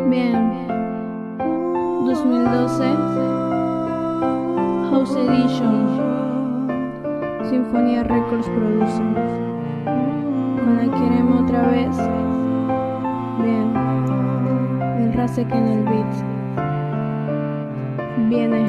Bien, 2012 House Edition, Sinfonía Records produce. Con la queremos otra vez. Bien, el Rasek en el beat. Viene.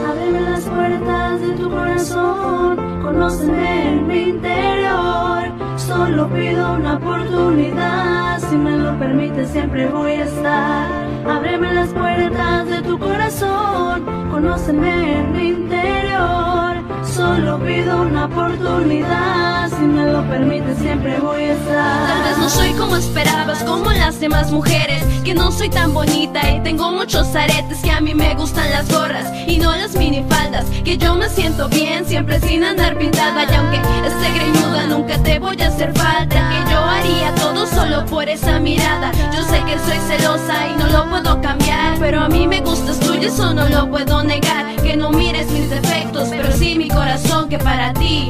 Ábreme las puertas de tu corazón, conóceme en mi interior. Solo pido una oportunidad, si me lo permites siempre voy a estar. Ábreme las puertas de tu corazón, conóceme en mi interior. Solo pido una oportunidad, si me lo permites siempre voy a estar. Tal vez no soy como esperabas, como las demás mujeres, que no soy tan bonita y tengo muchos aretes, que a mí me gustan las gorras y no las minifaldas, que yo me siento bien siempre sin andar pintada, y aunque esté greñuda nunca te voy a hacer falta, que yo haría todo solo por esa mirada. Yo sé que soy celosa y no lo puedo cambiar, pero a mí me gustas tú y eso no lo puedo negar. Que no mires mis defectos, pero sí mi corazón, que para ti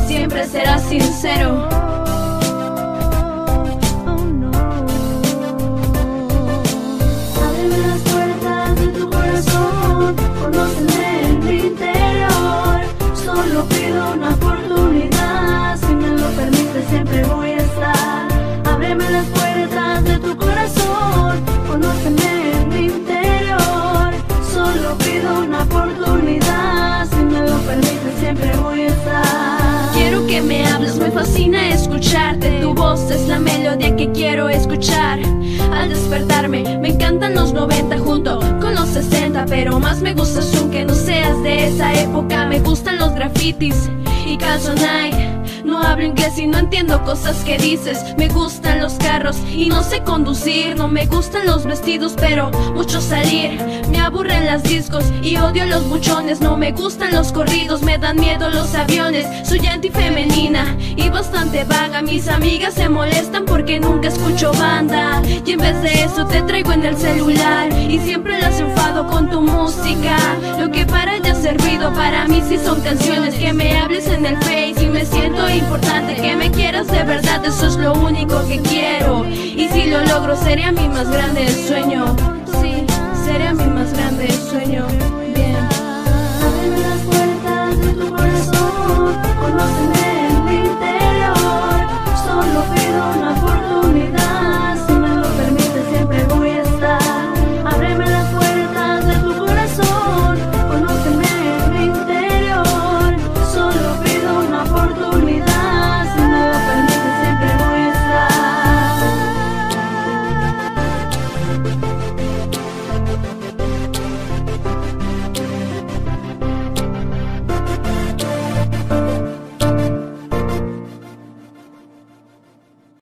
siempre será sincero. Ábreme las puertas de tu corazón, conóceme en mi interior. Solo pido una oportunidad, si me lo permites siempre voy a estar. Ábreme las puertas de tu corazón, conóceme en mi interior. Solo pido una oportunidad, si me lo permites siempre voy a estar. Quiero que me hables, me fascina escucharte. Tu voz es la melodía que quiero escuchar al despertarme. Me encantan los 90 junto con los 60, pero más me gustas tú, que no seas de esa época. Me gustan los grafitis y calzo Nike. No hablo inglés y no entiendo cosas que dices. Me gustan los carros y no sé conducir. No me gustan los vestidos, pero mucho salir. Me aburren las discos y odio los buchones. No me gustan los corridos, me dan miedo los aviones. Soy antifemenina y bastante vaga. Mis amigas se molestan porque nunca escucho banda, y en vez de eso te traigo en el celular y siempre las enfado con tu música. Lo que para ella ha servido, para mí sí son canciones. Que me hables en el Face y me siento importante, que me quieras de verdad, eso es lo único que quiero. Y si lo logro sería mi más grande sueño. Sí, sería mi más grande sueño. Bien. Ábreme las puertas de tu corazón, conóceme